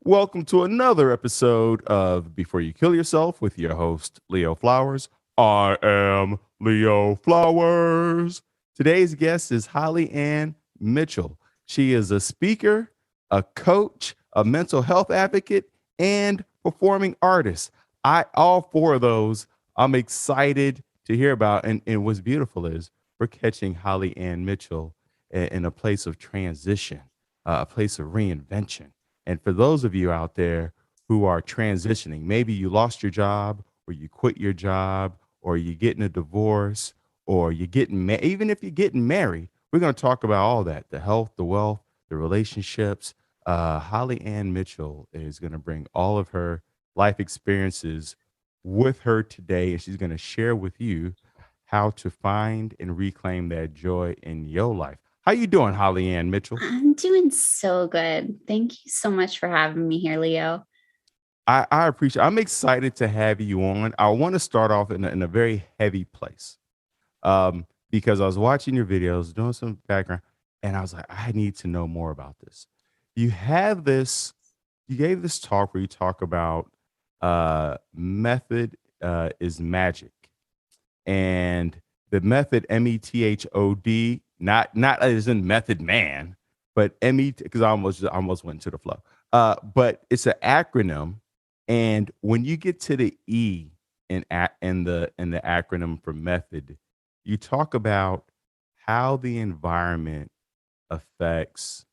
Welcome to another episode of Before You Kill Yourself with your host, Leo Flowers. I am Leo Flowers. Today's guest is Holly Ann Mitchell. She is a speaker, a coach, a mental health advocate, and performing artist. All four of those I'm excited to hear about. And what's beautiful is we're catching Holly Ann Mitchell in a place of transition, a place of reinvention. And for those of you out there who are transitioning, maybe you lost your job or you quit your job or you're getting a divorce or you're getting even if you're getting married, we're going to talk about all that, the health, the wealth, the relationships. Holly Ann Mitchell is going to bring all of her life experiences with her today, and she's going to share with you how to find and reclaim that joy in your life. How you doing, Holly Ann Mitchell? I'm doing so good. Thank you so much for having me here, Leo. I appreciate. I'm excited to have you on. I want to start off in a very heavy place, because I was watching your videos, doing some background, and I was like, I need to know more about this. You have this. You gave this talk where you talk about method is magic, and the method method, not as in method man, but because I almost went to the flow. But it's an acronym, and when you get to the E in the acronym for method, you talk about how the environment affects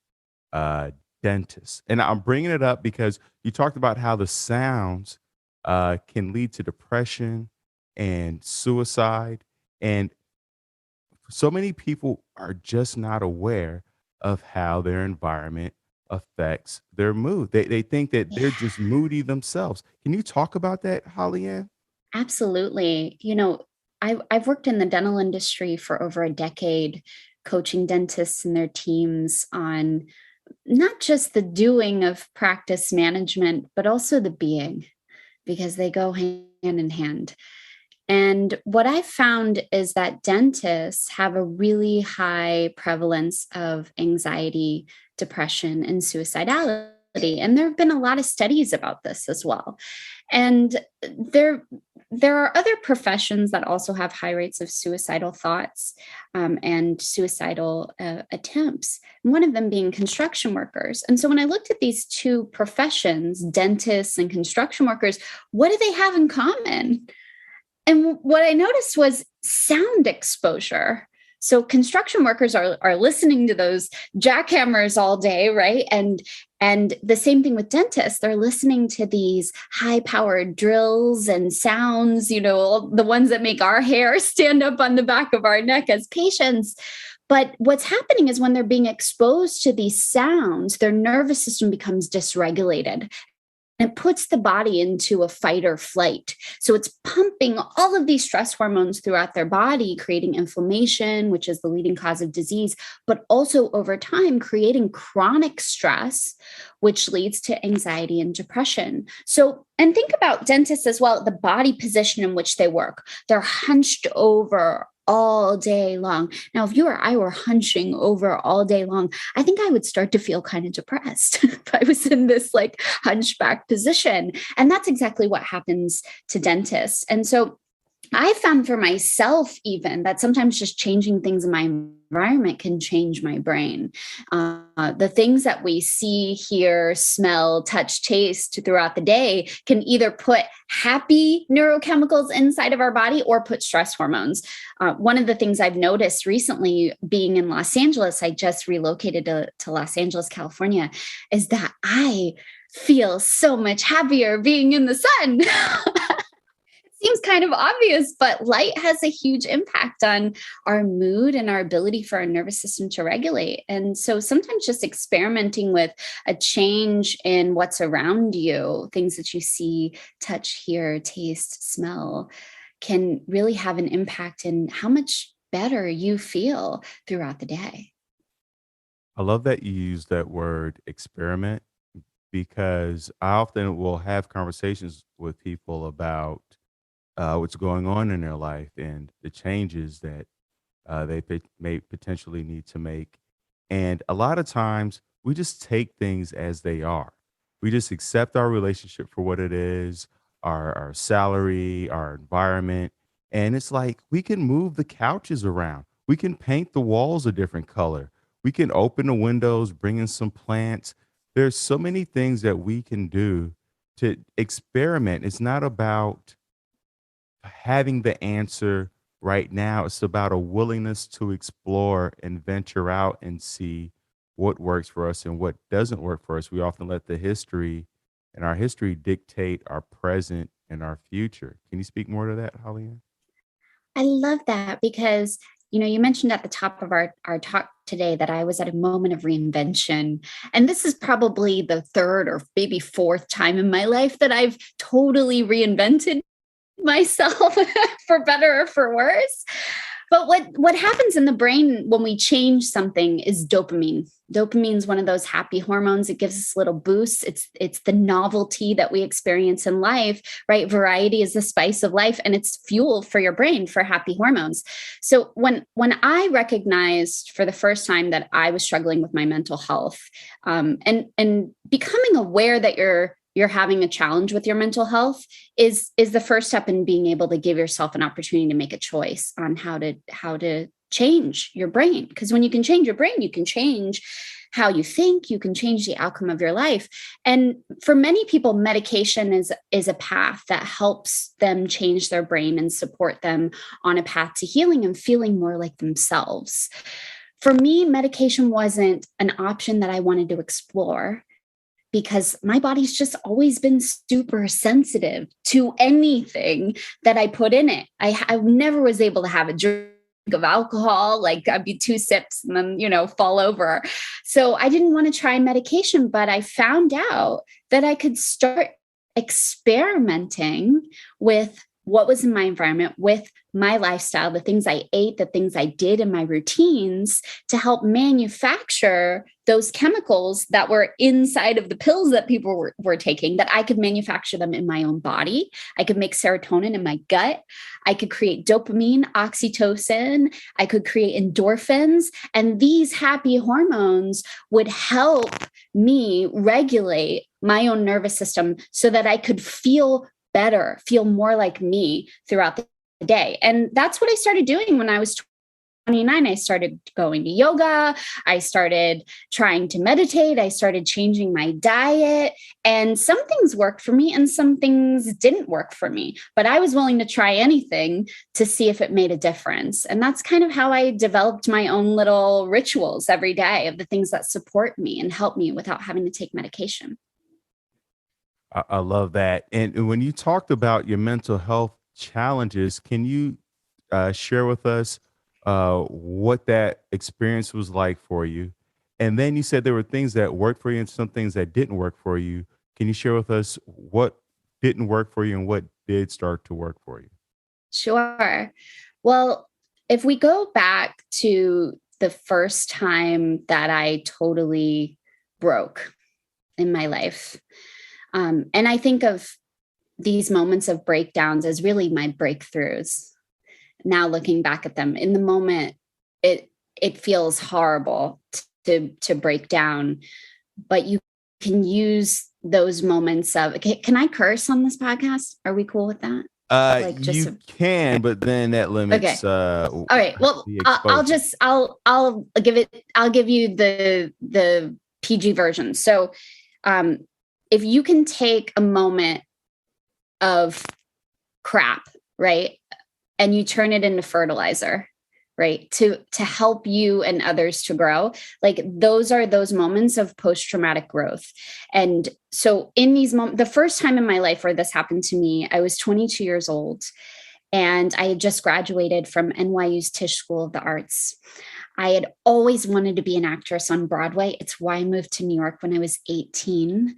uh, dentists. And I'm bringing it up because you talked about how the sounds can lead to depression and suicide. And so many people are just not aware of how their environment affects their mood. They think that they're Yeah, just moody themselves. Can you talk about that, Holly Ann? absolutely. I've worked in the dental industry for over a decade, coaching dentists and their teams on not just the doing of practice management, but also the being, because they go hand in hand. And what I found is that dentists have a really high prevalence of anxiety, depression, and suicidality. And there have been a lot of studies about this as well. And there, there are other professions that also have high rates of suicidal thoughts and suicidal attempts, one of them being construction workers. And so when I looked at these two professions, dentists and construction workers, what do they have in common? And what I noticed was sound exposure. So construction workers are listening to those jackhammers all day, right? And the same thing with dentists. They're listening to these high-powered drills and sounds, the ones that make our hair stand up on the back of our neck as patients. But what's happening is when they're being exposed to these sounds, their nervous system becomes dysregulated. It puts the body into a fight or flight. So it's pumping all of these stress hormones throughout their body, creating inflammation, which is the leading cause of disease, but also over time, creating chronic stress, which leads to anxiety and depression. So, and think about dentists as well, the body position in which they work. They're hunched over all day long. Now, if you or I were hunching over all day long, I think I would start to feel kind of depressed if I was in this like hunchback position. And that's exactly what happens to dentists. And so I found for myself, even that sometimes just changing things in my environment can change my brain. The things that we see, hear, smell, touch, taste throughout the day can either put happy neurochemicals inside of our body or put stress hormones. One of the things I've noticed recently being in Los Angeles, I just relocated to Los Angeles, California, is that I feel so much happier being in the sun. Seems kind of obvious, but light has a huge impact on our mood and our ability for our nervous system to regulate. And so sometimes just experimenting with a change in what's around you, things that you see, touch, hear, taste, smell, can really have an impact in how much better you feel throughout the day. I love that you use that word experiment because I often will have conversations with people about what's going on in their life and the changes that may potentially need to make. And a lot of times we just take things as they are. We just accept our relationship for what it is, our salary, our environment. And it's like we can move the couches around. We can paint the walls a different color. We can open the windows, bring in some plants. There's so many things that we can do to experiment. It's not about having the answer right now. It's about a willingness to explore and venture out and see what works for us and what doesn't work for us. We often let the history and our history dictate our present and our future. Can you speak more to that, Holly? I love that because, you mentioned at the top of our talk today that I was at a moment of reinvention. And this is probably the third or maybe fourth time in my life that I've totally reinvented myself for better or for worse. But what happens in the brain when we change something is dopamine. Dopamine is one of those happy hormones. It gives us little boosts. It's the novelty that we experience in life, right? Variety is the spice of life, and it's fuel for your brain for happy hormones. So when I recognized for the first time that I was struggling with my mental health, and becoming aware that you're having a challenge with your mental health is the first step in being able to give yourself an opportunity to make a choice on how to change your brain. Because when you can change your brain, you can change how you think, you can change the outcome of your life. And for many people, medication is a path that helps them change their brain and support them on a path to healing and feeling more like themselves. For me, medication wasn't an option that I wanted to explore, because my body's just always been super sensitive to anything that I put in it. I never was able to have a drink of alcohol, like I'd be 2 sips and then, fall over. So I didn't want to try medication, but I found out that I could start experimenting with what was in my environment, with my lifestyle, the things I ate, the things I did in my routines to help manufacture those chemicals that were inside of the pills that people were taking, that I could manufacture them in my own body. I could make serotonin in my gut. I could create dopamine, oxytocin. I could create endorphins. And these happy hormones would help me regulate my own nervous system so that I could feel better, feel more like me throughout the day. And that's what I started doing when I was 29. I started going to yoga. I started trying to meditate. I started changing my diet. And some things worked for me and some things didn't work for me. But I was willing to try anything to see if it made a difference. And that's kind of how I developed my own little rituals every day of the things that support me and help me without having to take medication. I love that. And when you talked about your mental health challenges, can you share with us what that experience was like for you? And then you said there were things that worked for you and some things that didn't work for you. Can you share with us what didn't work for you and what did start to work for you? Sure. Well, if we go back to the first time that I totally broke in my life, and I think of these moments of breakdowns as really my breakthroughs. Now looking back at them, in the moment, it feels horrible to break down, but you can use those moments of. Can I curse on this podcast? Are we cool with that? You can, but then that Okay. limits All right. Well, the I'll exposure. just I'll give you the PG version. So, if you can take a moment of crap, right, and you turn it into fertilizer, right, to help you and others to grow, like those are those moments of post-traumatic growth. And so in these moments, the first time in my life where this happened to me, I was 22 years old and I had just graduated from NYU's Tisch School of the Arts. I had always wanted to be an actress on Broadway. It's why I moved to New York when I was 18.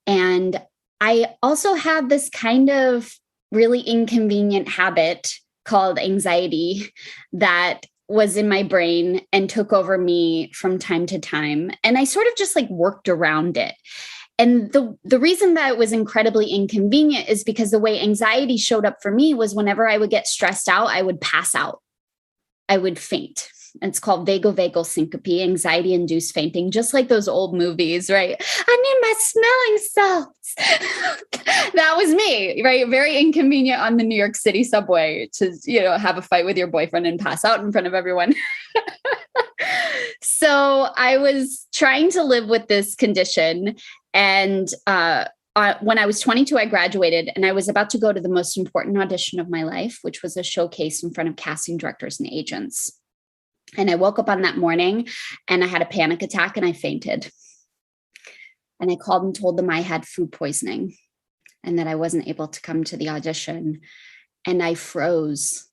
And I also had this kind of really inconvenient habit called anxiety that was in my brain and took over me from time to time. And I sort of just like worked around it. And the reason that it was incredibly inconvenient is because the way anxiety showed up for me was whenever I would get stressed out, I would pass out. I would faint. It's called vagovagal syncope, anxiety-induced fainting, just like those old movies, right? I need my smelling salts. That was me, right? Very inconvenient on the New York City subway to, have a fight with your boyfriend and pass out in front of everyone. So I was trying to live with this condition. And when I was 22, I graduated and I was about to go to the most important audition of my life, which was a showcase in front of casting directors and agents. And I woke up on that morning and I had a panic attack and I fainted. And I called and told them I had food poisoning and that I wasn't able to come to the audition. And I froze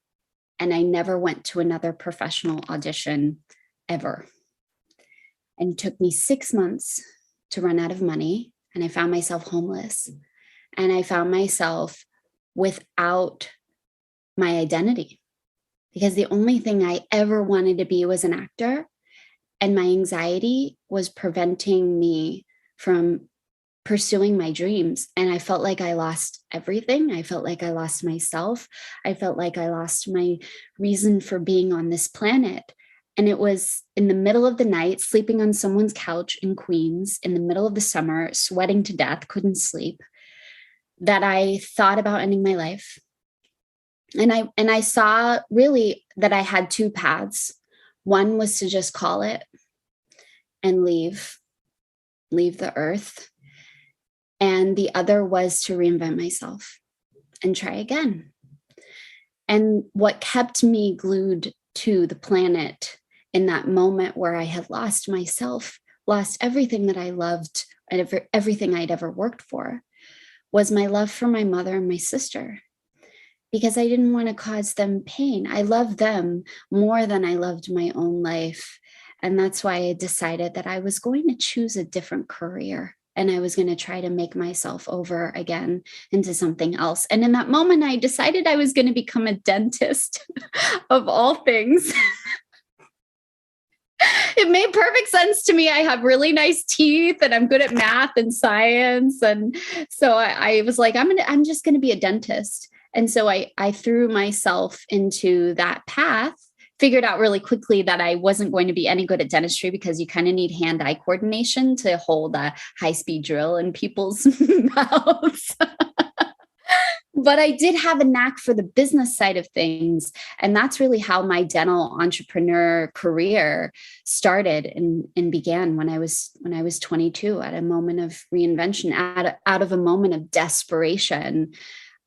and I never went to another professional audition ever. And it took me 6 months to run out of money. And I found myself homeless. And I found myself without my identity. Because the only thing I ever wanted to be was an actor. And my anxiety was preventing me from pursuing my dreams. And I felt like I lost everything. I felt like I lost myself. I felt like I lost my reason for being on this planet. And it was in the middle of the night, sleeping on someone's couch in Queens, in the middle of the summer, sweating to death, couldn't sleep, that I thought about ending my life. And I saw really that I had two paths. One was to just call it and leave the earth. And the other was to reinvent myself and try again. And what kept me glued to the planet in that moment where I had lost myself, lost everything that I loved and everything I'd ever worked for, was my love for my mother and my sister, because I didn't want to cause them pain. I loved them more than I loved my own life. And that's why I decided that I was going to choose a different career and I was going to try to make myself over again into something else. And in that moment, I decided I was going to become a dentist of all things. It made perfect sense to me. I have really nice teeth and I'm good at math and science. And so I was like, I'm just going to be a dentist. And so I threw myself into that path, figured out really quickly that I wasn't going to be any good at dentistry because you kind of need hand-eye coordination to hold a high-speed drill in people's mouths. But I did have a knack for the business side of things. And that's really how my dental entrepreneur career started and began when I was 22, at a moment of reinvention, out of a moment of desperation.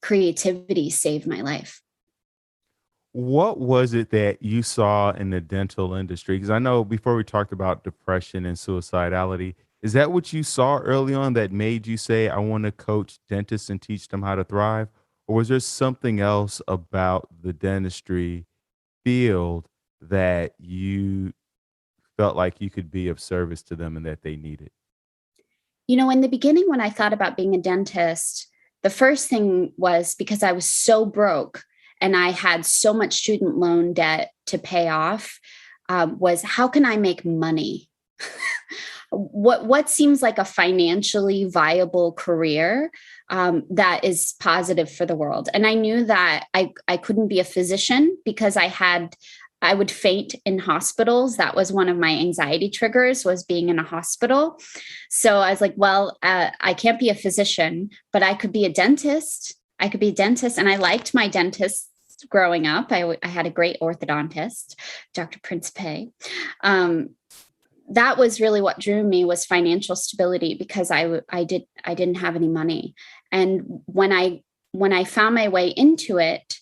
Creativity saved my life. What was it that you saw in the dental industry? Because I know before we talked about depression and suicidality, is that what you saw early on that made you say, I want to coach dentists and teach them how to thrive? Or was there something else about the dentistry field that you felt like you could be of service to them and that they needed? In the beginning, when I thought about being a dentist, the first thing was because I was so broke and I had so much student loan debt to pay off, was how can I make money? What seems like a financially viable career that is positive for the world. And I knew that I couldn't be a physician because I would faint in hospitals. That was one of my anxiety triggers, was being in a hospital. So I was like, well, I can't be a physician, but I could be a dentist. And I liked my dentist growing up. I had a great orthodontist, Dr. Principe. That was really what drew me, was financial stability, because I didn't have any money. And when I found my way into it,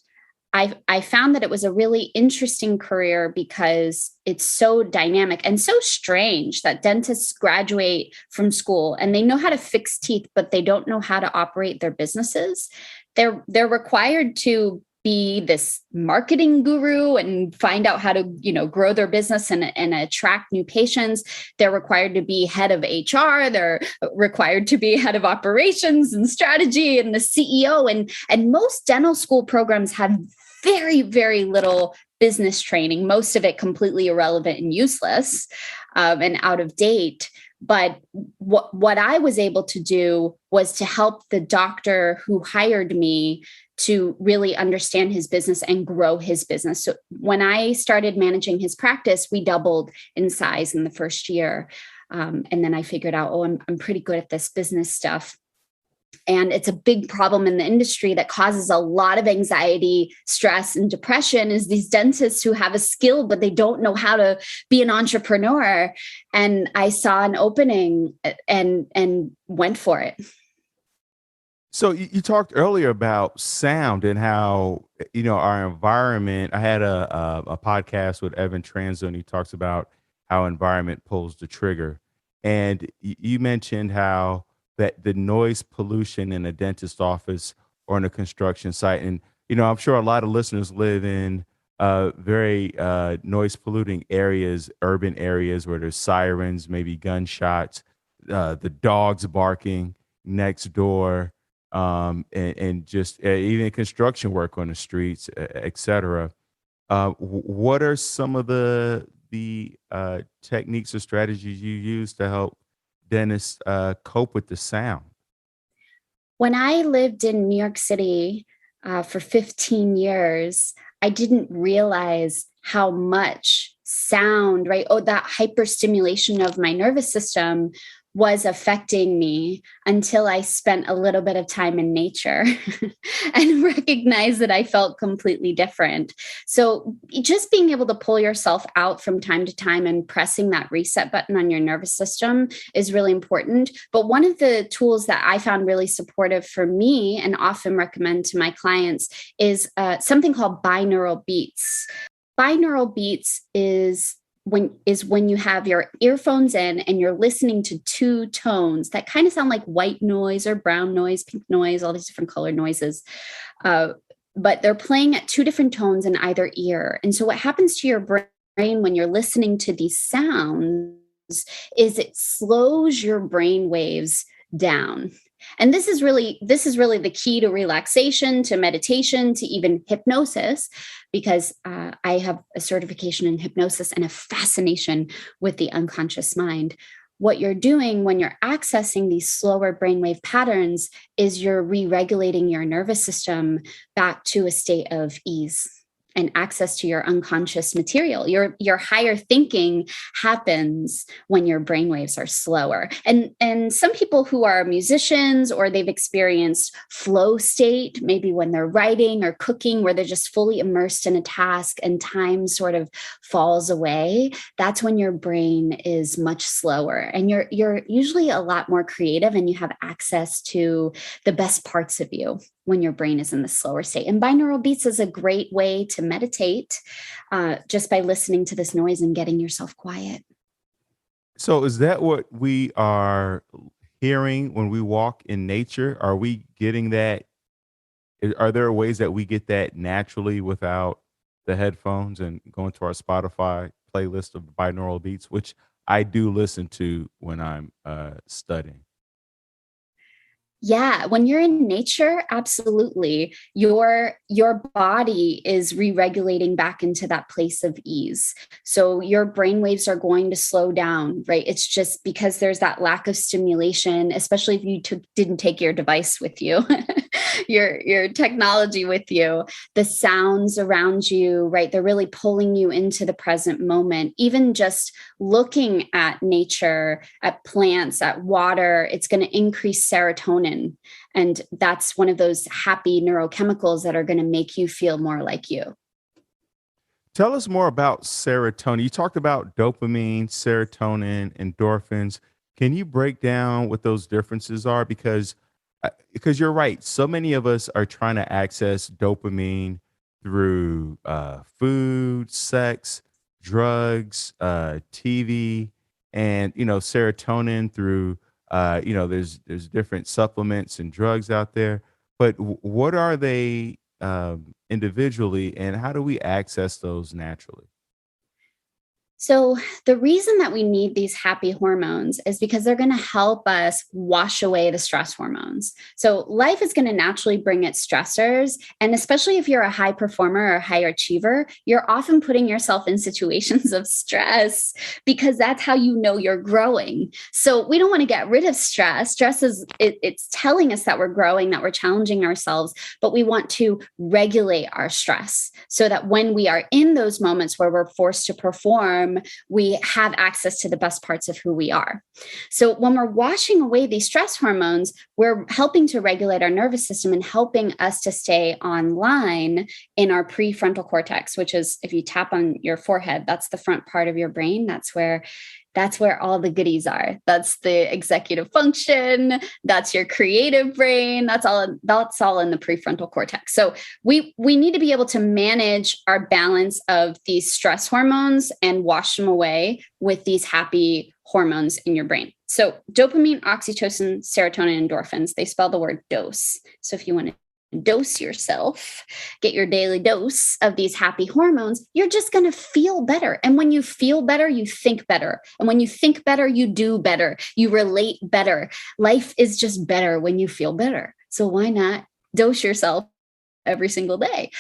I found that it was a really interesting career because it's so dynamic and so strange that dentists graduate from school and they know how to fix teeth, but they don't know how to operate their businesses. They're required to be this marketing guru and find out how to, grow their business and attract new patients. They're required to be head of HR. They're required to be head of operations and strategy and the CEO. And most dental school programs have very, very little business training, most of it completely irrelevant and useless and out of date. But what I was able to do was to help the doctor who hired me to really understand his business and grow his business. So when I started managing his practice, we doubled in size in the first year. And then I figured out, oh, I'm pretty good at this business stuff. And it's a big problem in the industry that causes a lot of anxiety, stress, and depression is these dentists who have a skill, but they don't know how to be an entrepreneur. And I saw an opening and went for it. So you talked earlier about sound and how our environment. I had a podcast with Evan Tranzo, and he talks about how environment pulls the trigger. And you mentioned how that the noise pollution in a dentist office or in a construction site, and I'm sure a lot of listeners live in very noise polluting areas, urban areas where there's sirens, maybe gunshots, the dogs barking next door, and just even construction work on the streets, et cetera. What are some of the techniques or strategies you use to help dentists cope with the sound? When I lived in New York City for 15 years, I didn't realize how much sound, right? Oh, that hyperstimulation of my nervous system was affecting me until I spent a little bit of time in nature and recognized that I felt completely different. So just being able to pull yourself out from time to time and pressing that reset button on your nervous system is really important. But one of the tools that I found really supportive for me and often recommend to my clients is something called binaural beats. Binaural beats is when you have your earphones in and you're listening to two tones that kind of sound like white noise or brown noise, pink noise, all these different color noises. But they're playing at two different tones in either ear. And so what happens to your brain when you're listening to these sounds is it slows your brain waves down. And this is really the key to relaxation, to meditation, to even hypnosis, because I have a certification in hypnosis and a fascination with the unconscious mind. What you're doing when you're accessing these slower brainwave patterns is you're re-regulating your nervous system back to a state of ease and access to your unconscious material. Your higher thinking happens when your brainwaves are slower. And some people who are musicians or they've experienced flow state, maybe when they're writing or cooking, where they're just fully immersed in a task and time sort of falls away, that's when your brain is much slower. And you're usually a lot more creative and you have access to the best parts of you when your brain is in the slower state. And binaural beats is a great way to meditate just by listening to this noise and getting yourself quiet. So is that what we are hearing when we walk in nature? Are we getting that? Are there ways that we get that naturally without the headphones and going to our Spotify playlist of binaural beats, which I do listen to when I'm studying? Yeah, when you're in nature, absolutely. Your body is re-regulating back into that place of ease. So your brain waves are going to slow down, right? It's just because there's that lack of stimulation, especially if you didn't take your device with you, your technology with you, the sounds around you, right? They're really pulling you into the present moment. Even just looking at nature, at plants, at water, it's going to increase serotonin. And that's one of those happy neurochemicals that are going to make you feel more like you. Tell us more about serotonin. You talked about dopamine, serotonin, endorphins. Can you break down what those differences are? Because you're right. So many of us are trying to access dopamine through food, sex, drugs, TV, and serotonin through there's different supplements and drugs out there. But what are they individually, and how do we access those naturally? So, the reason that we need these happy hormones is because they're going to help us wash away the stress hormones. So, life is going to naturally bring its stressors. And especially if you're a high performer or a high achiever, you're often putting yourself in situations of stress because that's how you know you're growing. So, we don't want to get rid of stress. Stress it's telling us that we're growing, that we're challenging ourselves, but we want to regulate our stress so that when we are in those moments where we're forced to perform, we have access to the best parts of who we are. So when we're washing away these stress hormones, we're helping to regulate our nervous system and helping us to stay online in our prefrontal cortex, which is, if you tap on your forehead, that's the front part of your brain. That's where all the goodies are. That's the executive function. That's your creative brain. That's all in the prefrontal cortex. So we need to be able to manage our balance of these stress hormones and wash them away with these happy hormones in your brain. So dopamine, oxytocin, serotonin, endorphins, they spell the word dose. So if you want to dose yourself, get your daily dose of these happy hormones, you're just going to feel better. And when you feel better, you think better. And when you think better, you do better. You relate better. Life is just better when you feel better. So why not dose yourself every single day?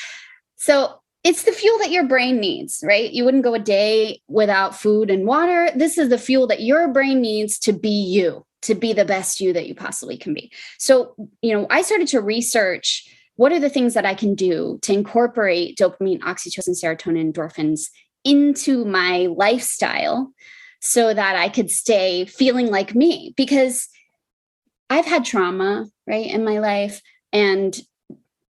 So it's the fuel that your brain needs, right? You wouldn't go a day without food and water. This is the fuel that your brain needs to be you, to be the best you that you possibly can be. So, I started to research what are the things that I can do to incorporate dopamine, oxytocin, serotonin, endorphins into my lifestyle so that I could stay feeling like me, because I've had trauma, right, in my life, and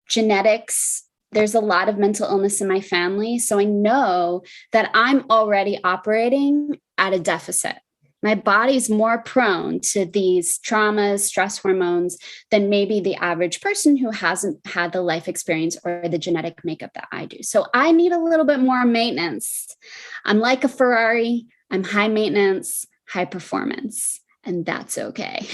genetics. There's a lot of mental illness in my family. So I know that I'm already operating at a deficit. My body's more prone to these traumas, stress hormones than maybe the average person who hasn't had the life experience or the genetic makeup that I do. So I need a little bit more maintenance. I'm like a Ferrari. I'm high maintenance, high performance, and that's okay.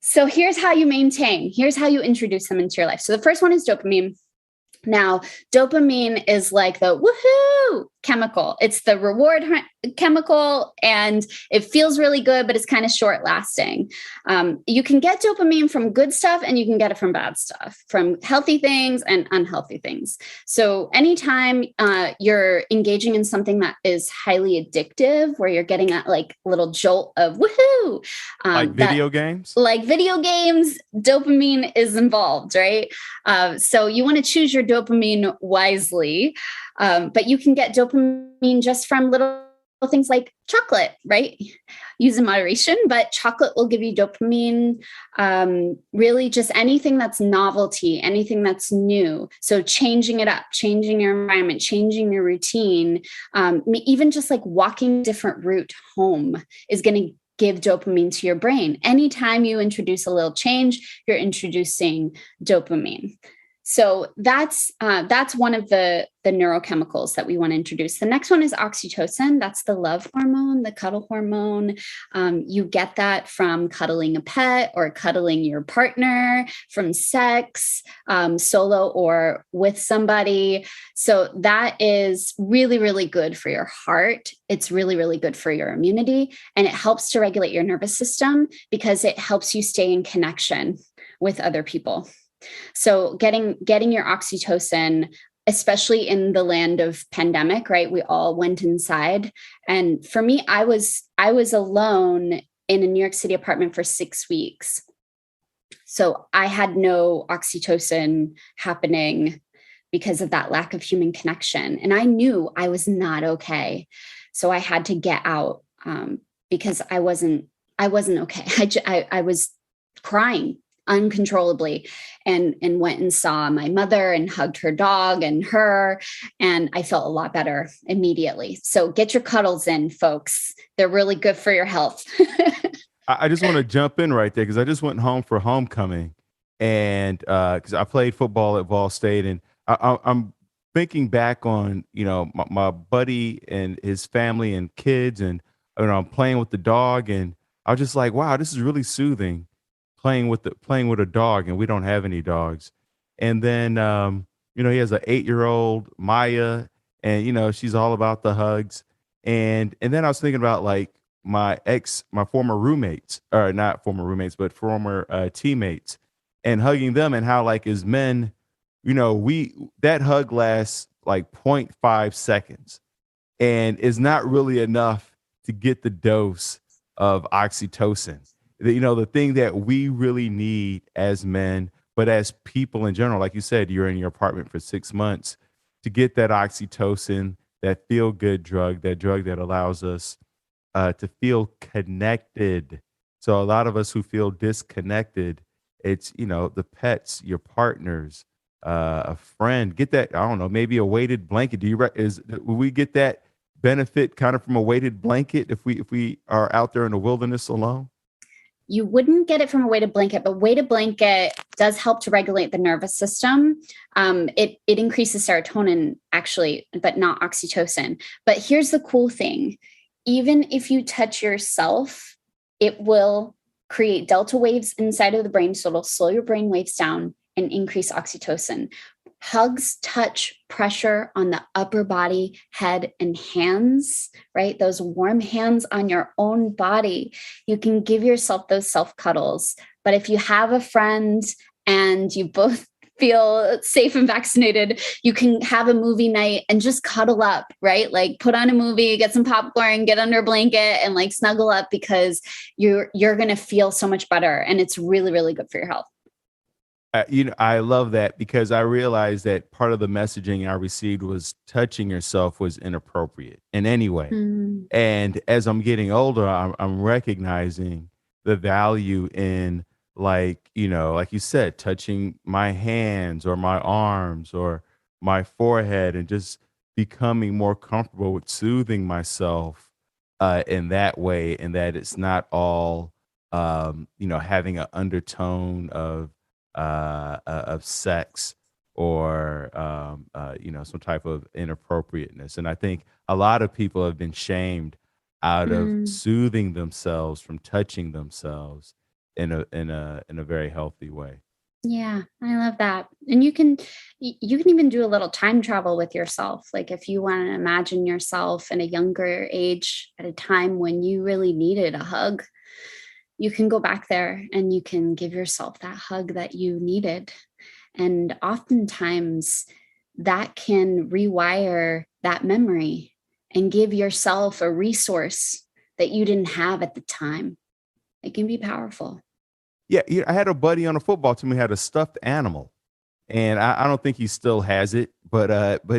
So here's how you maintain. Here's how you introduce them into your life. So the first one is dopamine. Now, dopamine is like the woohoo chemical. It's the reward chemical, and it feels really good, but it's kind of short lasting. You can get dopamine from good stuff, and you can get it from bad stuff, from healthy things and unhealthy things. So anytime you're engaging in something that is highly addictive, where you're getting that like little jolt of woohoo, like video games, dopamine is involved, right? So you want to choose your dopamine wisely, but you can get dopamine just from little things like chocolate, right? Use in moderation, but chocolate will give you dopamine. Really just anything that's novelty, anything that's new. So changing it up, changing your environment, changing your routine, even just like walking a different route home is going to give dopamine to your brain. Anytime you introduce a little change, you're introducing dopamine. So that's one of the neurochemicals that we want to introduce. The next one is oxytocin. That's the love hormone, the cuddle hormone. You get that from cuddling a pet or cuddling your partner, from sex, solo or with somebody. So that is really, really good for your heart. It's really, really good for your immunity. And it helps to regulate your nervous system because it helps you stay in connection with other people. So getting your oxytocin, especially in the land of pandemic, right? We all went inside. And for me, I was alone in a New York City apartment for 6 weeks. So I had no oxytocin happening because of that lack of human connection. And I knew I was not okay. So I had to get out because I wasn't okay. I was crying uncontrollably and went and saw my mother and hugged her dog and her, and I felt a lot better immediately. So get your cuddles in, folks. They're really good for your health. I just want to jump in right there because I just went home for homecoming, and because I played football at Ball State, and I'm thinking back on my buddy and his family and kids, and I'm playing with the dog, and I was just like, wow, this is really soothing. Playing with a dog, and we don't have any dogs. And then he has an 8-year-old Maya, and she's all about the hugs. And then I was thinking about like my former roommates, or not former roommates, but former teammates, and hugging them, and how like as men, we that hug lasts like 0.5 seconds and is not really enough to get the dose of oxytocin. The thing that we really need as men, but as people in general, like you said, you're in your apartment for 6 months to get that oxytocin, that feel good drug, that drug that allows us to feel connected. So a lot of us who feel disconnected, it's the pets, your partners, a friend. Get that, I don't know, maybe a weighted blanket. Will we get that benefit kind of from a weighted blanket if we are out there in the wilderness alone? You wouldn't get it from a weighted blanket, but weighted blanket does help to regulate the nervous system. It increases serotonin actually, but not oxytocin. But here's the cool thing. Even if you touch yourself, it will create delta waves inside of the brain. So it'll slow your brain waves down and increase oxytocin. Hugs, touch, pressure on the upper body, head, and hands, right? Those warm hands on your own body. You can give yourself those self cuddles. But if you have a friend and you both feel safe and vaccinated, you can have a movie night and just cuddle up, right? Like put on a movie, get some popcorn, get under a blanket and like snuggle up, because you're going to feel so much better. And it's really, really good for your health. I love that, because I realized that part of the messaging I received was touching yourself was inappropriate in any way. Mm. And as I'm getting older, I'm recognizing the value in, like, like you said, touching my hands or my arms or my forehead, and just becoming more comfortable with soothing myself in that way, and that it's not all, having an undertone of sex or some type of inappropriateness. And I think a lot of people have been shamed out of Mm. soothing themselves from touching themselves in a very healthy way. Yeah, I love that. And you can even do a little time travel with yourself. Like if you want to imagine yourself in a younger age at a time when you really needed a hug, you can go back there and you can give yourself that hug that you needed. And oftentimes that can rewire that memory and give yourself a resource that you didn't have at the time. It can be powerful. Yeah, I had a buddy on the football team who had a stuffed animal, and I don't think he still has it, but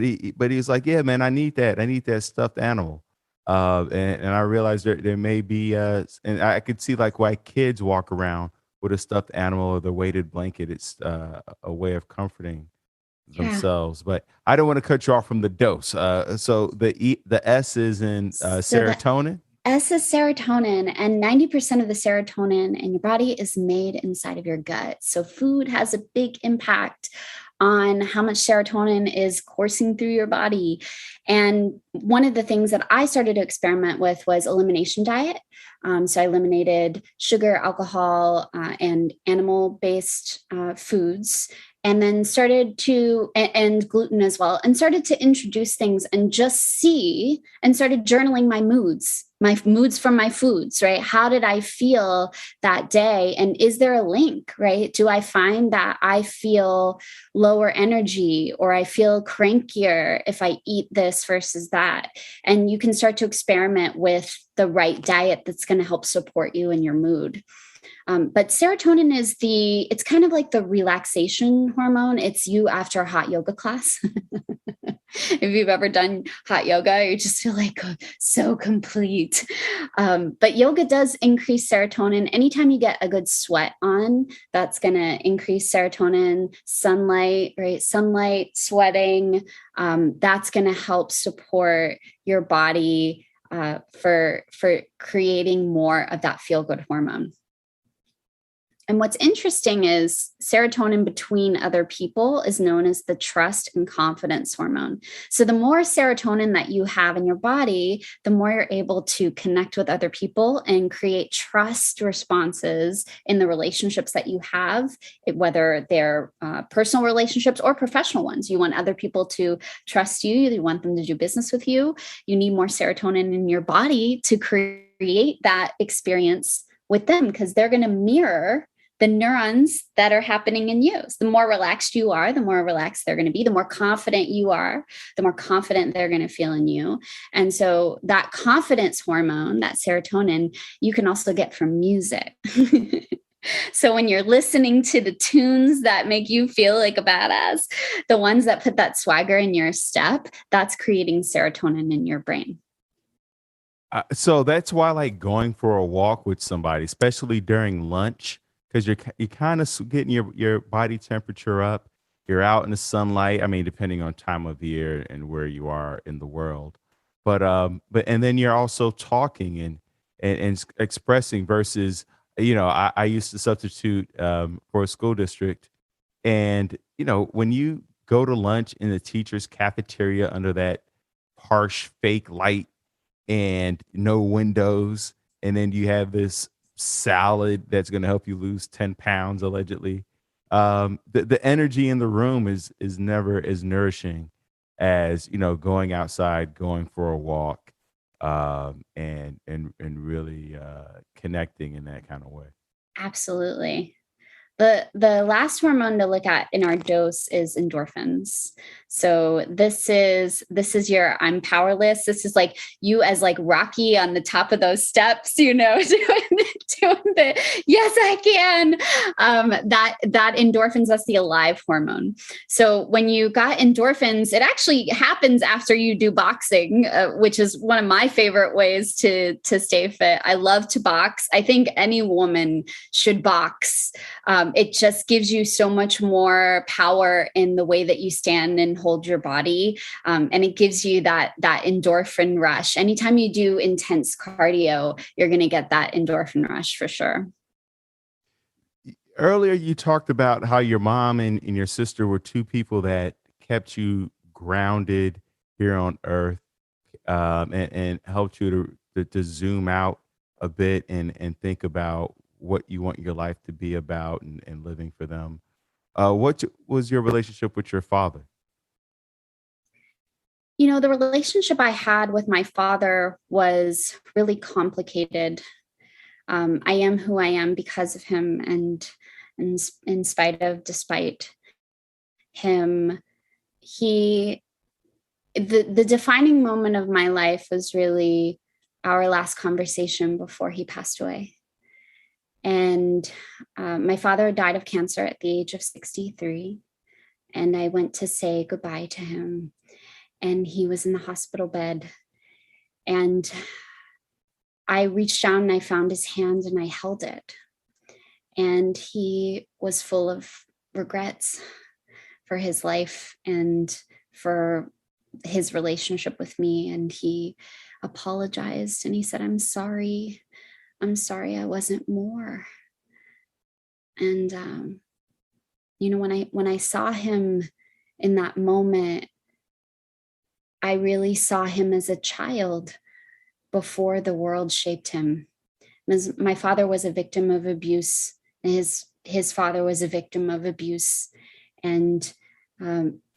he's like, yeah, man, I need that stuffed animal. And I realized there may be and I could see like why kids walk around with a stuffed animal or the weighted blanket. It's a way of comforting Yeah. themselves. But I don't want to cut you off from the dose. So the S is in So the serotonin. S is serotonin, and 90% of the serotonin in your body is made inside of your gut. So food has a big impact on how much serotonin is coursing through your body. And one of the things that I started to experiment with was elimination diet. So I eliminated sugar, alcohol, and animal-based foods, and then and gluten as well, and started to introduce things and just see, and started journaling my moods from my foods, right? How did I feel that day? And is there a link, right? Do I find that I feel lower energy or I feel crankier if I eat this versus that? And you can start to experiment with the right diet that's going to help support you in your mood. But serotonin it's kind of like the relaxation hormone. It's you after a hot yoga class. If you've ever done hot yoga, you just feel like so complete. But yoga does increase serotonin. Anytime you get a good sweat on, that's going to increase serotonin. Sunlight, right? Sunlight, sweating, that's going to help support your body for creating more of that feel-good hormone. And what's interesting is serotonin between other people is known as the trust and confidence hormone. So the more serotonin that you have in your body, the more you're able to connect with other people and create trust responses in the relationships that you have, whether they're personal relationships or professional ones. You want other people to trust you. You want them to do business with you. You need more serotonin in your body to create that experience with them, because they're going to mirror the neurons that are happening in you. So the more relaxed you are, the more relaxed they're going to be. The more confident you are, the more confident they're going to feel in you. And so that confidence hormone, that serotonin, you can also get from music. So when you're listening to the tunes that make you feel like a badass, the ones that put that swagger in your step, that's creating serotonin in your brain. So that's why I like going for a walk with somebody, especially during lunch, because you're kind of getting your body temperature up. You're out in the sunlight. I mean, depending on time of year and where you are in the world, but and then you're also talking and expressing versus, I used to substitute for a school district, and when you go to lunch in the teacher's cafeteria under that harsh fake light and no windows, and then you have this salad that's going to help you lose 10 pounds allegedly. The energy in the room is never as nourishing as going outside, going for a walk, and really connecting in that kind of way. Absolutely. The last hormone to look at in our dose is endorphins. So this is your I'm powerless. This is like you as like Rocky on the top of those steps, doing the yes, I can. That endorphins, that's the alive hormone. So when you got endorphins, it actually happens after you do boxing, which is one of my favorite ways to stay fit. I love to box. I think any woman should box. It just gives you so much more power in the way that you stand and hold your body. And it gives you that endorphin rush. Anytime you do intense cardio, you're going to get that endorphin rush for sure. Earlier, you talked about how your mom and your sister were two people that kept you grounded here on Earth, and helped you to zoom out a bit and think about what you want your life to be about and living for them. What was your relationship with your father? The relationship I had with my father was really complicated. I am who I am because of him, and despite him, he the defining moment of my life was really our last conversation before he passed away. And my father died of cancer at the age of 63. And I went to say goodbye to him. And he was in the hospital bed. And I reached down and I found his hand and I held it. And he was full of regrets for his life and for his relationship with me. And he apologized and he said, I'm sorry I wasn't more. And when I saw him in that moment, I really saw him as a child before the world shaped him. My father was a victim of abuse, and his father was a victim of abuse, and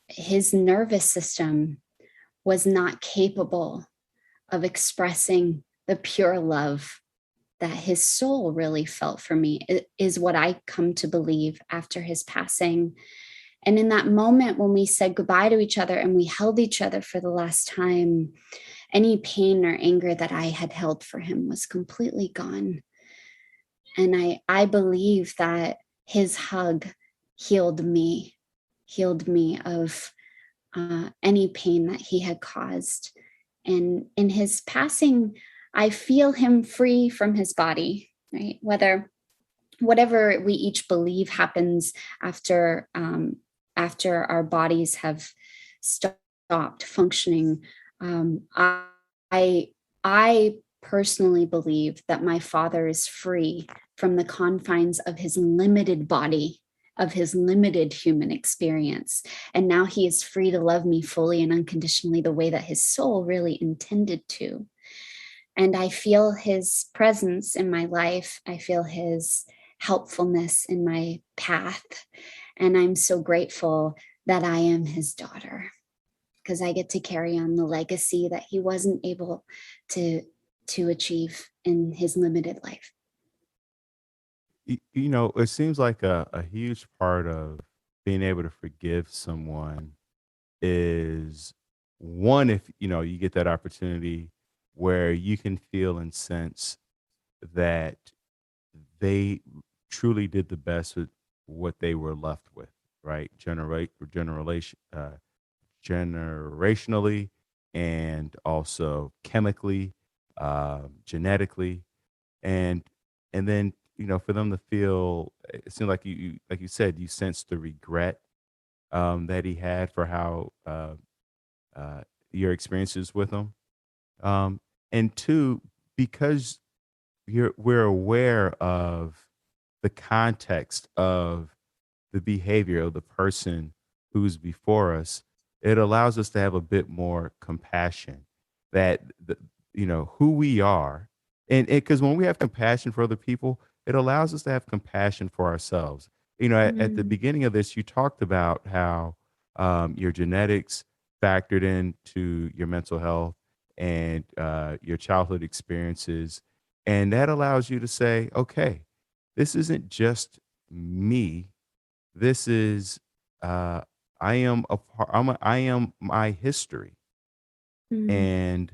his nervous system was not capable of expressing the pure love that his soul really felt for me, is what I come to believe after his passing. And in that moment when we said goodbye to each other and we held each other for the last time, any pain or anger that I had held for him was completely gone. And I believe that his hug healed me of any pain that he had caused. And in his passing, I feel him free from his body, right? Whatever we each believe happens after our bodies have stopped functioning. I personally believe that my father is free from the confines of his limited body, of his limited human experience. And now he is free to love me fully and unconditionally the way that his soul really intended to. And I feel his presence in my life. I feel his helpfulness in my path. And I'm so grateful that I am his daughter, because I get to carry on the legacy that he wasn't able to achieve in his limited life. It seems like a huge part of being able to forgive someone is one, if you get that opportunity where you can feel and sense that they truly did the best with what they were left with, right? Generationally, and also chemically, genetically, and then for them to feel, it seemed like like you said, you sensed the regret that he had for how uh, your experiences with him, um, and two, because we're aware of the context of the behavior of the person who's before us, it allows us to have a bit more compassion that who we are, and because when we have compassion for other people, it allows us to have compassion for ourselves. At the Mm. beginning of this, you talked about how your genetics factored into your mental health and your childhood experiences, and that allows you to say, okay, this isn't just me, this is uh I am a part I am my history. Mm.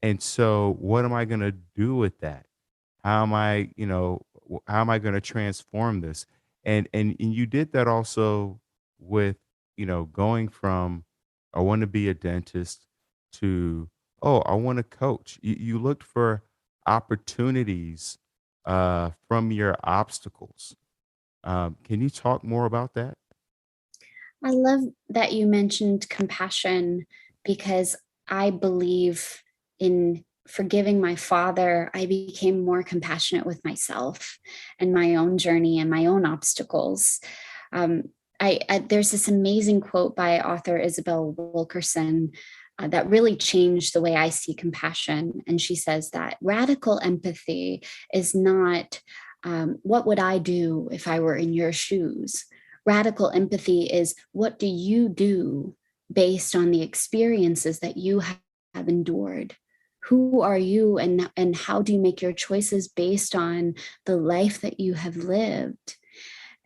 And so what am I going to do with that? How am I, how am I going to transform this? And you did that also with, going from I want to be a dentist to, oh, I want to coach. You looked for opportunities from your obstacles. Can you talk more about that? I love that you mentioned compassion, because I believe in forgiving my father, I became more compassionate with myself and my own journey and my own obstacles. Um, there's this amazing quote by author Isabel Wilkerson that really changed the way I see compassion. And she says that radical empathy is not, what would I do if I were in your shoes? Radical empathy is, what do you do based on the experiences that you have endured? Who are you, and how do you make your choices based on the life that you have lived?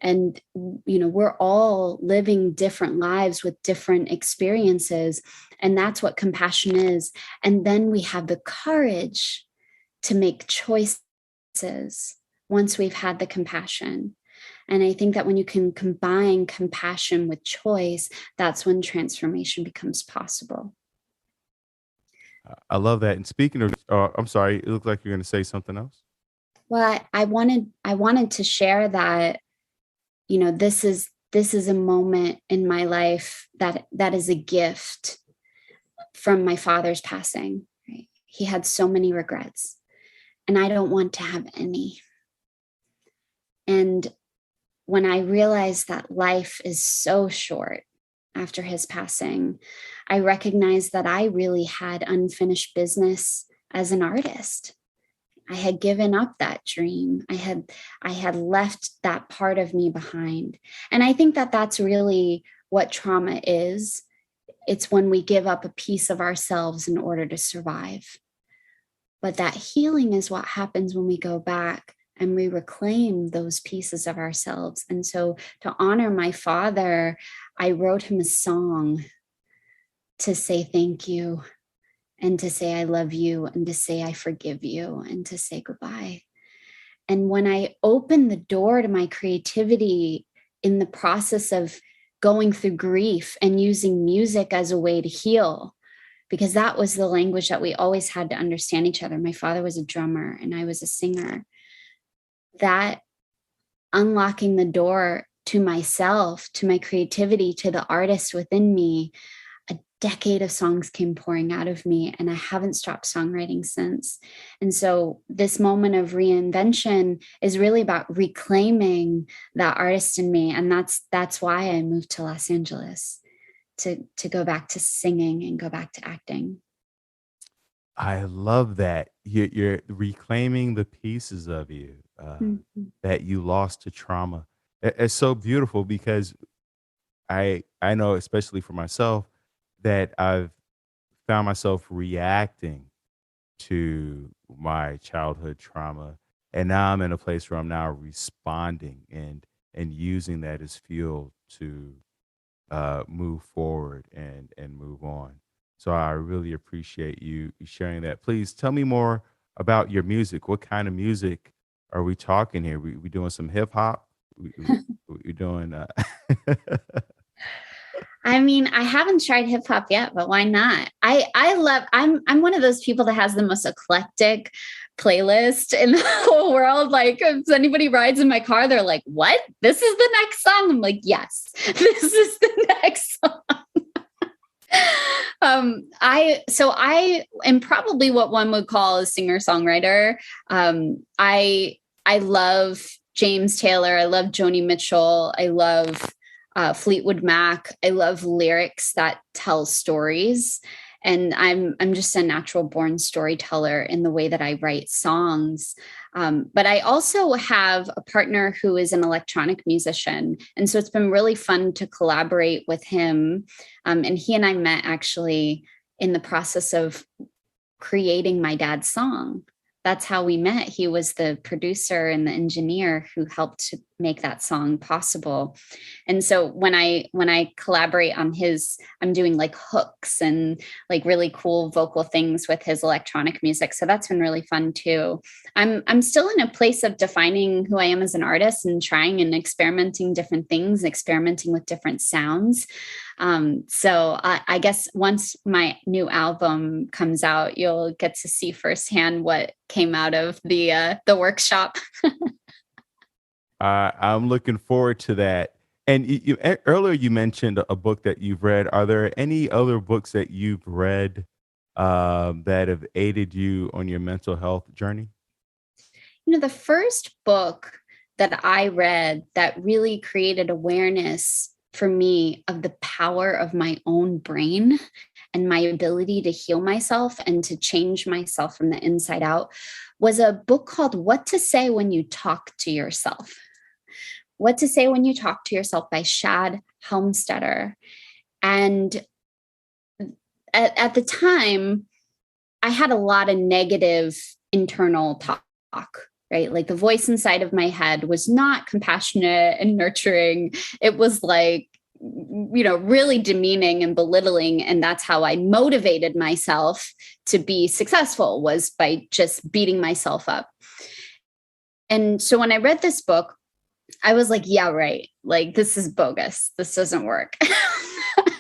And we're all living different lives with different experiences, and that's what compassion is. And then we have the courage to make choices once we've had the compassion. And I think that when you can combine compassion with choice, that's when transformation becomes possible. I love that. And speaking of, I'm sorry, it looks like you're going to say something else. Well, I wanted to share that, this is a moment in my life that is a gift from my father's passing. Right? He had so many regrets, and I don't want to have any. And when I realized that life is so short after his passing, I recognized that I really had unfinished business as an artist. I had given up that dream. I had left that part of me behind. And I think that that's really what trauma is. It's when we give up a piece of ourselves in order to survive. But that healing is what happens when we go back and we reclaim those pieces of ourselves. And so, to honor my father, I wrote him a song to say thank you, and to say I love you, and to say I forgive you, and to say goodbye. And when I opened the door to my creativity in the process of going through grief and using music as a way to heal, because that was the language that we always had to understand each other. My father was a drummer and I was a singer. That unlocking the door to myself, to my creativity, to the artist within me, a decade of songs came pouring out of me, and I haven't stopped songwriting since. And so this moment of reinvention is really about reclaiming that artist in me. And that's why I moved to Los Angeles, to go back to singing and go back to acting. I love that. You're reclaiming the pieces of you Mhm. that you lost to trauma. It's so beautiful because I know, especially for myself, that I've found myself reacting to my childhood trauma, and now I'm in a place where I'm now responding and using that as fuel to move forward and move on. So I really appreciate you sharing that. Please tell me more about your music. What kind of music are we talking here? We doing some hip hop? We doing I mean, I haven't tried hip hop yet, but why not? I'm one of those people that has the most eclectic playlist in the whole world. Like, if anybody rides in my car, they're like, "What? This is the next song?" I'm like, "Yes, this is the next song." I am probably what one would call a singer-songwriter. I love James Taylor. I love Joni Mitchell. I love Fleetwood Mac. I love lyrics that tell stories. And I'm just a natural born storyteller in the way that I write songs. But I also have a partner who is an electronic musician. And so it's been really fun to collaborate with him. And he and I met actually in the process of creating my dad's song. That's how we met. He was the producer and the engineer who helped to make that song possible. And so when I collaborate on his, I'm doing like hooks and like really cool vocal things with his electronic music. So that's been really fun too. I'm still in a place of defining who I am as an artist and trying and experimenting different things, experimenting with different sounds. So I guess once my new album comes out, you'll get to see firsthand what came out of the workshop. I'm looking forward to that. And earlier you mentioned a book that you've read. Are there any other books that you've read that have aided you on your mental health journey? The first book that I read that really created awareness for me of the power of my own brain and my ability to heal myself and to change myself from the inside out was a book called What to Say When You Talk to Yourself. What to Say When You Talk to Yourself by Shad Helmstetter. And at the time, I had a lot of negative internal talk, right? Like the voice inside of my head was not compassionate and nurturing. It was like, really demeaning and belittling. And that's how I motivated myself to be successful, was by just beating myself up. And so when I read this book, I was like, yeah, right. Like, this is bogus. This doesn't work.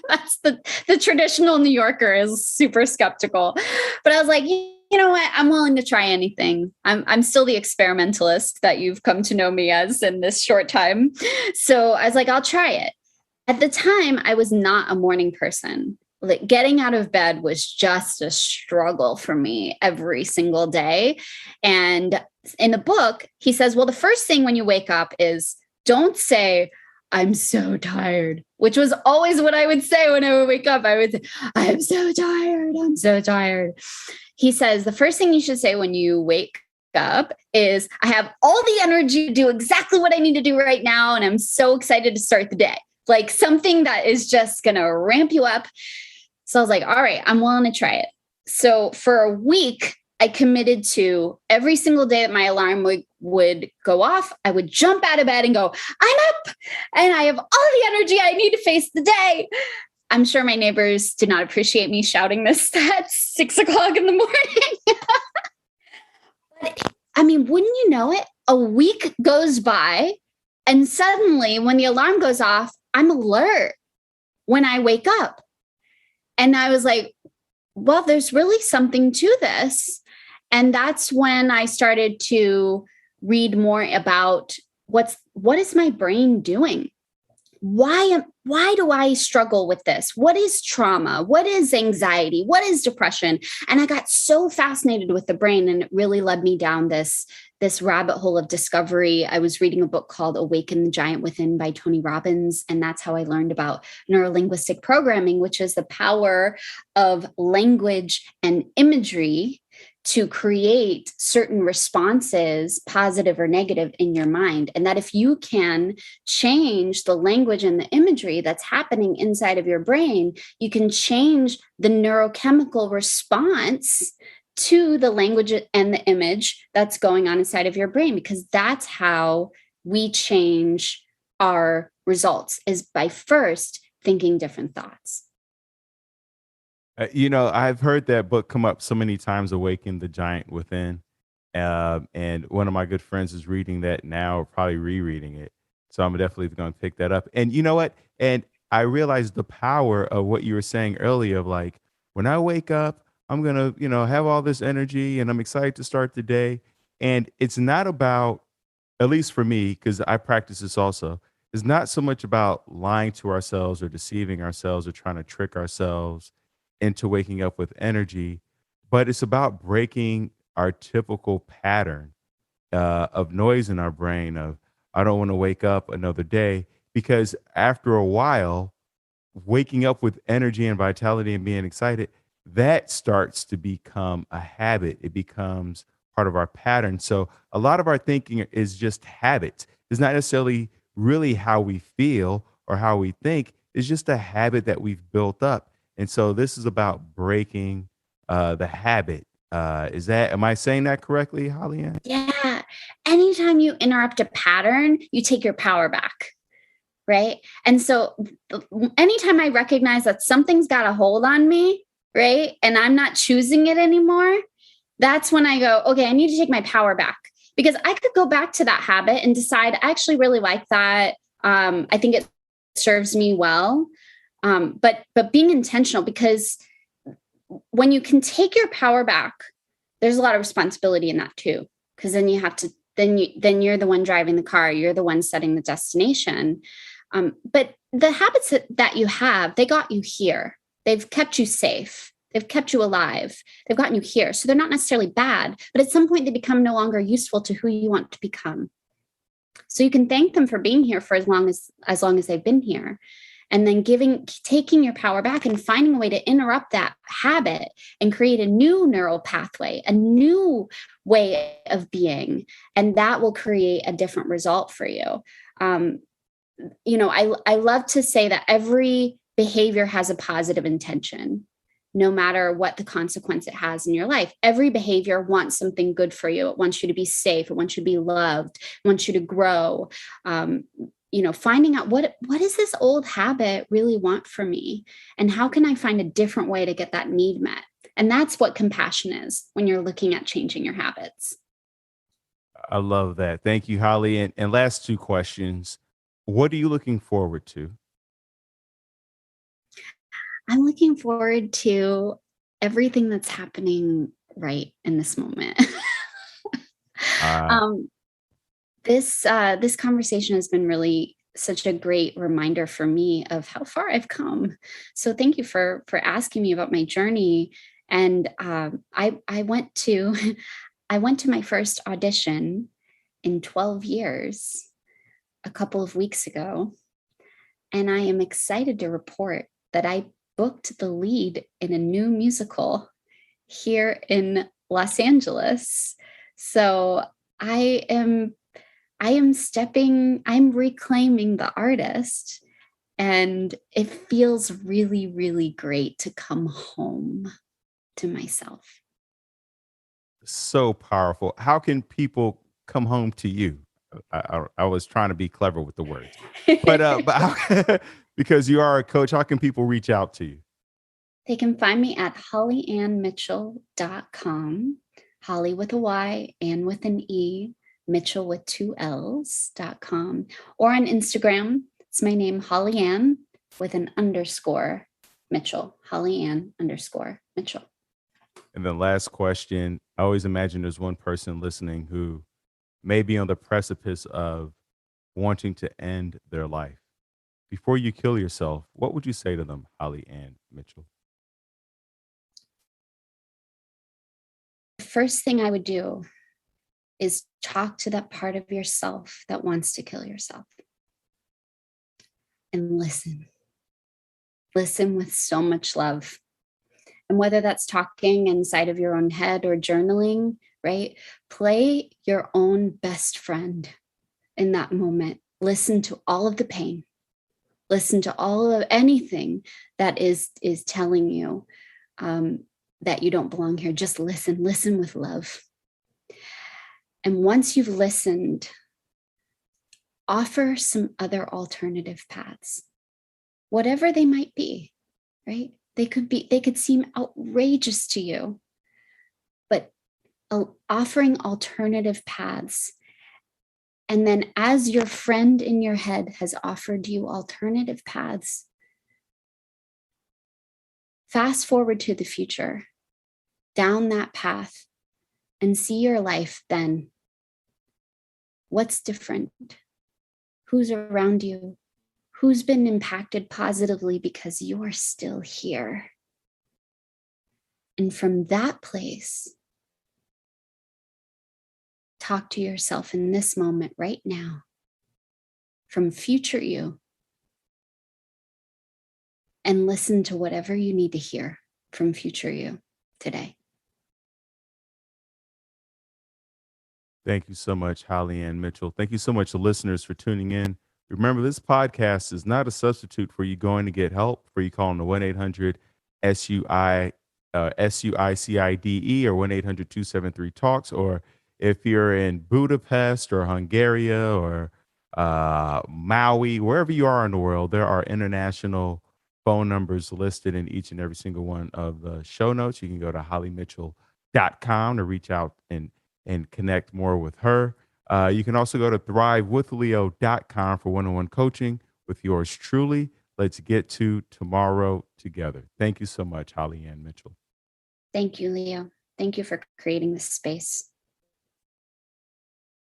That's the traditional New Yorker is super skeptical. But I was like, you know what? I'm willing to try anything. I'm still the experimentalist that you've come to know me as in this short time. So I was like, I'll try it. At the time, I was not a morning person. Like, getting out of bed was just a struggle for me every single day. And in the book, he says, well, the first thing when you wake up is don't say, I'm so tired, which was always what I would say when I would wake up. I would say, I'm so tired. I'm so tired. He says, the first thing you should say when you wake up is, I have all the energy to do exactly what I need to do right now. And I'm so excited to start the day. Like something that is just going to ramp you up. So I was like, all right, I'm willing to try it. So for a week, I committed to every single day that my alarm would go off, I would jump out of bed and go, I'm up and I have all the energy I need to face the day. I'm sure my neighbors did not appreciate me shouting this at 6 o'clock in the morning. But I mean, wouldn't you know it? A week goes by and suddenly when the alarm goes off, I'm alert when I wake up. And I was like, well, there's really something to this. And that's when I started to read more about what is my brain doing? why do I struggle with this? What is trauma? What is anxiety? What is depression? And I got so fascinated with the brain, and it really led me down this rabbit hole of discovery. I was reading a book called Awaken the Giant Within by Tony Robbins, and that's how I learned about neurolinguistic programming, which is the power of language and imagery to create certain responses, positive or negative, in your mind. And that if you can change the language and the imagery that's happening inside of your brain, you can change the neurochemical response to the language and the image that's going on inside of your brain, because that's how we change our results, is by first thinking different thoughts. I've heard that book come up so many times, Awaken the Giant Within. And one of my good friends is reading that now, or probably rereading it. So I'm definitely going to pick that up. And you know what? And I realized the power of what you were saying earlier of like, when I wake up, I'm going to, have all this energy and I'm excited to start the day. And it's not about, at least for me, because I practice this also, it's not so much about lying to ourselves or deceiving ourselves or trying to trick ourselves into waking up with energy, but it's about breaking our typical pattern of noise in our brain of, I don't want to wake up another day. Because after a while, waking up with energy and vitality and being excited, that starts to become a habit. It becomes part of our pattern. So a lot of our thinking is just habits. It's not necessarily really how we feel or how we think. It's just a habit that we've built up. And so this is about breaking the habit. Am I saying that correctly, Holly Ann? Yeah. Anytime you interrupt a pattern, you take your power back. Right. And so anytime I recognize that something's got a hold on me, right, and I'm not choosing it anymore, that's when I go, okay, I need to take my power back, because I could go back to that habit and decide, I actually really like that. I think it serves me well. But being intentional, because when you can take your power back, there's a lot of responsibility in that too, because then you have to, then you're the one driving the car, you're the one setting the destination. But the habits that you have, they got you here. They've kept you safe. They've kept you alive. They've gotten you here. So they're not necessarily bad, but at some point they become no longer useful to who you want to become. So you can thank them for being here for as long as they've been here. And then taking your power back and finding a way to interrupt that habit and create a new neural pathway, a new way of being. And that will create a different result for you. I love to say that every behavior has a positive intention, no matter what the consequence it has in your life. Every behavior wants something good for you. It wants you to be safe. It wants you to be loved. It wants you to grow. Finding out what does this old habit really want for me? And how can I find a different way to get that need met? And that's what compassion is when you're looking at changing your habits. I love that. Thank you, Holly. And last two questions. What are you looking forward to? I'm looking forward to everything that's happening right in this moment. Uh, This conversation has been really such a great reminder for me of how far I've come. So thank you for asking me about my journey. And I went to I went to my first audition in 12 years a couple of weeks ago, and I am excited to report that I booked the lead in a new musical here in Los Angeles. So I am I'm reclaiming the artist, and it feels really, really great to come home to myself. so powerful. How can people come home to you? I was trying to be clever with the words, but because you are a coach, how can people reach out to you? They can find me at hollyannmitchell.com, Holly with a Y, Ann with an E, Mitchell with two L's.com, or on Instagram. It's my name, Holly Ann, with an underscore Mitchell, Holly Ann underscore Mitchell. And then last question. I always imagine there's one person listening who may be on the precipice of wanting to end their life. before you kill yourself, what would you say to them, Holly Ann Mitchell? The first thing I would do is talk to that part of yourself that wants to kill yourself and listen. Listen with so much love. And whether that's talking inside of your own head or journaling, right? Play your own best friend in that moment. Listen to all of the pain. Listen to all of anything that is telling you that you don't belong here. Just listen. Listen with love. And once you've listened, offer some other alternative paths, whatever they might be, right? They could seem outrageous to you, but offering alternative paths. And then as your friend in your head has offered you alternative paths, fast forward to the future, down that path, and see your life then. What's different? Who's around you? Who's been impacted positively because you are still here? And from that place, talk to yourself in this moment right now, from future you, and listen to whatever you need to hear from future you today. Thank you so much, Holly Ann Mitchell. Thank you so much, listeners, for tuning in. Remember, this podcast is not a substitute for you going to get help, for you calling the 1-800-SUI, SUICIDE or 1-800-273-TALKS, or if you're in Budapest or Hungary or Maui, wherever you are in the world, there are international phone numbers listed in each and every single one of the show notes. You can go to hollymitchell.com to reach out and connect more with her. You can also go to thrivewithleo.com for one-on-one coaching with yours truly. Let's get to tomorrow together. Thank you so much, Holly Ann Mitchell. Thank you, Leo. Thank you for creating this space.